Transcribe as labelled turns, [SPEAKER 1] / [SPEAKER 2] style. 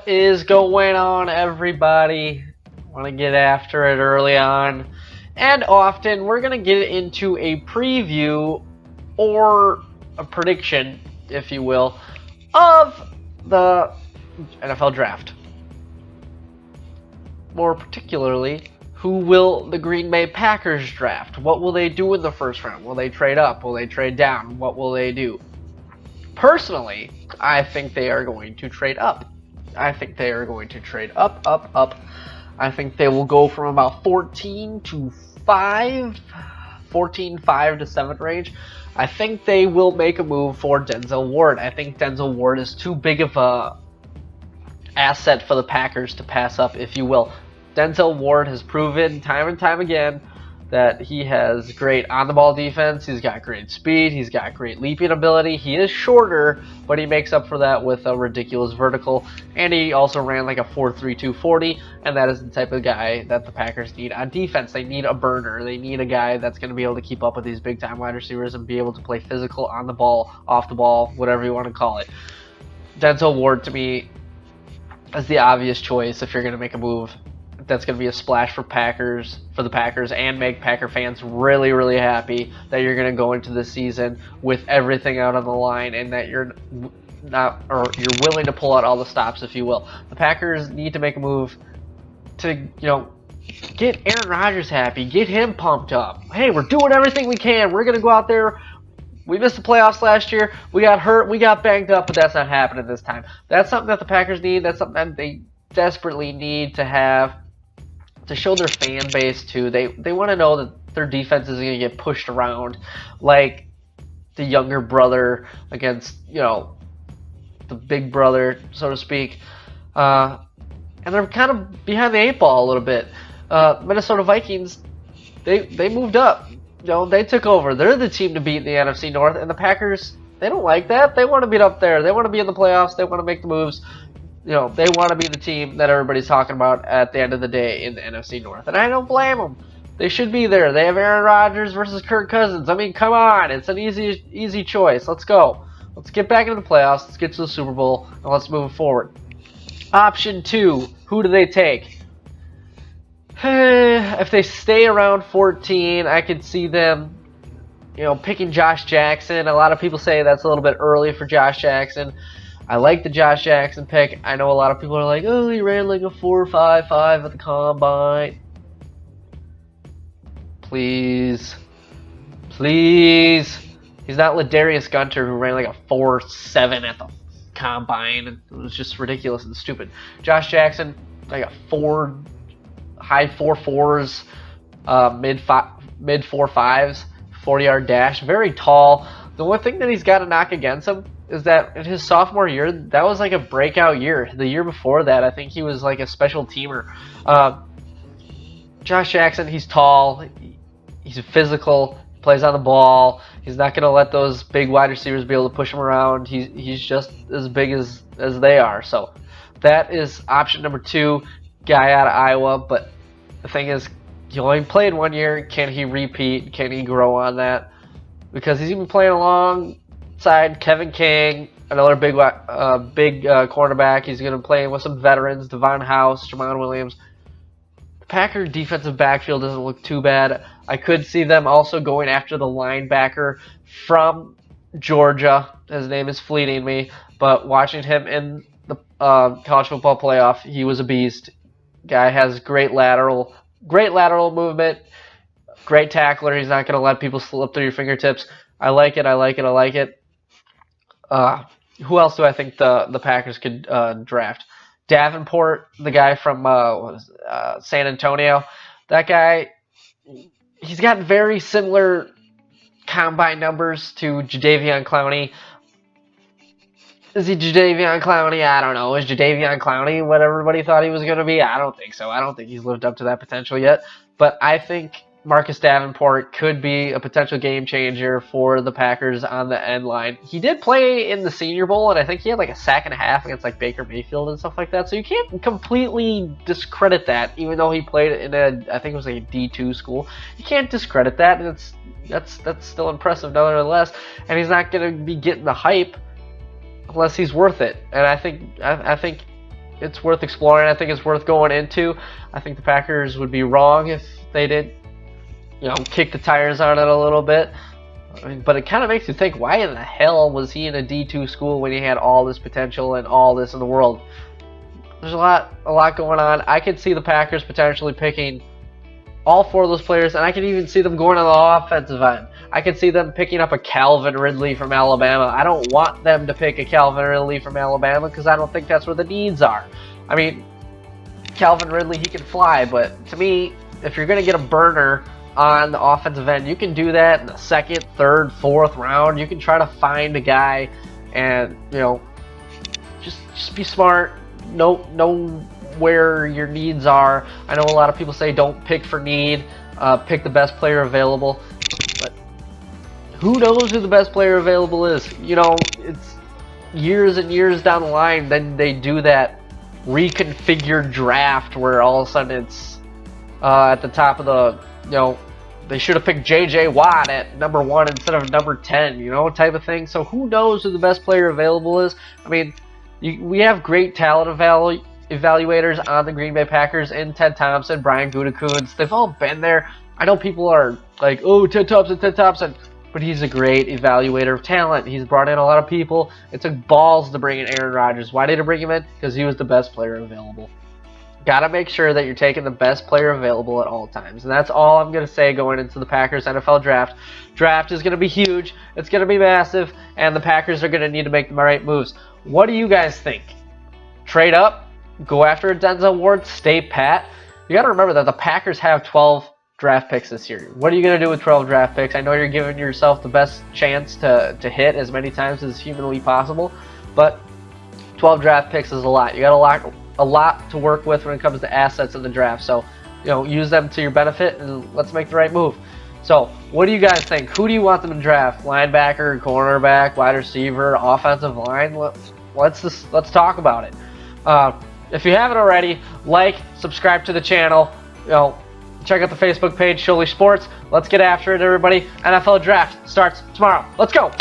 [SPEAKER 1] What is going on, everybody? Want to get after it early on and often. We're going to get into a preview or a prediction, if you will, of the NFL draft. More particularly, who will the Green Bay Packers draft? What will they do in the first round? Will they trade up? Will they trade down? What will they do? Personally, I think they are going to trade up. I think they are going to trade up. I think they will go from about 14 to 5 to 7 range. I think they will make a move for Denzel Ward. I think Denzel Ward is too big of a asset for the Packers to pass up, if you will. Denzel Ward has proven time and time again that he has great on-the-ball defense. He's got great speed. He's got great leaping ability. He is shorter, but he makes up for that with a ridiculous vertical. And he also ran like a 4.32 40, and that is the type of guy that the Packers need on defense. They need a burner. They need a guy that's going to be able to keep up with these big-time wide receivers and be able to play physical on the ball, off the ball, whatever you want to call it. Denzel Ward, to me, is the obvious choice if you're going to make a move that's going to be a splash for the Packers and make Packer fans really, really happy that you're going to go into this season with everything out on the line and that you're willing to pull out all the stops, if you will. The Packers need to make a move to, get Aaron Rodgers happy, get him pumped up. Hey, we're doing everything we can. We're going to go out there. We missed the playoffs last year. We got hurt. We got banged up, but that's not happening this time. That's something that the Packers need. That's something that they desperately need to have to show their fan base too. They want to know that their defense isn't going to get pushed around like the younger brother against, the big brother, so to speak. And they're kind of behind the 8 ball a little bit. Minnesota Vikings, they moved up. They took over. They're the team to beat in the NFC North, and the Packers, they don't like that. They want to beat up there. They want to be in the playoffs. They want to make the moves. They want to be the team that everybody's talking about at the end of the day in the NFC North. And I don't blame them. They should be there. They have Aaron Rodgers versus Kirk Cousins. I mean, come on. It's an easy choice. Let's go. Let's get back into the playoffs. Let's get to the Super Bowl, and let's move forward. Option 2, who do they take? If they stay around 14, I could see them, picking Josh Jackson. A lot of people say that's a little bit early for Josh Jackson. I like the Josh Jackson pick. I know a lot of people are like, oh, he ran like a 4.55 at the combine. Please. He's not Ladarius Gunter, who ran like a 4.7 at the combine. It was just ridiculous and stupid. Josh Jackson, like a high 4.4s, mid 4.5s, 40-yard dash. Very tall. The one thing that he's got to knock against him is that in his sophomore year, that was like a breakout year. The year before that, I think he was like a special teamer. Josh Jackson, he's tall, he's physical, plays on the ball. He's not going to let those big wide receivers be able to push him around. He's just as big as they are. So that is option number 2, guy out of Iowa. But the thing is, he only played 1 year. Can he repeat? Can he grow on that? Because he's even playing alongside Kevin King, another big cornerback. He's going to play with some veterans, Devon House, Jamon Williams. The Packer defensive backfield doesn't look too bad. I could see them also going after the linebacker from Georgia. His name is fleeting me, but watching him in the college football playoff, he was a beast. Guy has great lateral movement. Great tackler. He's not going to let people slip through your fingertips. I like it. Who else do I think the Packers could draft? Davenport, the guy from San Antonio. That guy, he's got very similar combine numbers to Jadeveon Clowney. Is he Jadeveon Clowney? I don't know. Is Jadeveon Clowney what everybody thought he was going to be? I don't think so. I don't think he's lived up to that potential yet. But I think Marcus Davenport could be a potential game changer for the Packers on the end line. He did play in the Senior Bowl, and I think he had like a sack and a half against like Baker Mayfield and stuff like that. So you can't completely discredit that, even though he played in I think it was like a D2 school. You can't discredit that, and that's still impressive nonetheless. And he's not going to be getting the hype unless he's worth it. And I think it's worth exploring. I think it's worth going into. I think the Packers would be wrong if they did, kick the tires on it a little bit. I mean, but it kind of makes you think, why in the hell was he in a D2 school when he had all this potential and all this in the world? There's a lot going on. I could see the Packers potentially picking all 4 of those players, and I can even see them going on the offensive end. I can see them picking up a Calvin Ridley from Alabama. I don't want them to pick a Calvin Ridley from Alabama because I don't think that's where the needs are. I mean, Calvin Ridley, he can fly, but to me, if you're going to get a burner on the offensive end, you can do that in the 2nd, 3rd, 4th round. You can try to find a guy and, just be smart. Know where your needs are. I know a lot of people say don't pick for need, pick the best player available, but who knows who the best player available is? It's years and years down the line, then they do that reconfigured draft where all of a sudden it's at the top of the, they should have picked J.J. Watt at number 1 instead of number 10, type of thing. So who knows who the best player available is? I mean, we have great talent evaluators on the Green Bay Packers in Ted Thompson, Brian Gutekunst. They've all been there. I know people are like, oh, Ted Thompson, but he's a great evaluator of talent. He's brought in a lot of people. It took balls to bring in Aaron Rodgers. Why did he bring him in? Because he was the best player available. Got to make sure that you're taking the best player available at all times. And that's all I'm going to say going into the Packers NFL draft. Draft is going to be huge. It's going to be massive. And the Packers are going to need to make the right moves. What do you guys think? Trade up? Go after a Denzel Ward? Stay pat? You got to remember that the Packers have 12 draft picks this year. What are you going to do with 12 draft picks? I know you're giving yourself the best chance to hit as many times as humanly possible. But 12 draft picks is a lot. You got a lot to work with when it comes to assets in the draft. So, use them to your benefit and let's make the right move. So, what do you guys think? Who do you want them to draft? Linebacker, cornerback, wide receiver, offensive line? Let's talk about it. If you haven't already, subscribe to the channel. Check out the Facebook page, Shirley Sports. Let's get after it, everybody. NFL draft starts tomorrow. Let's go.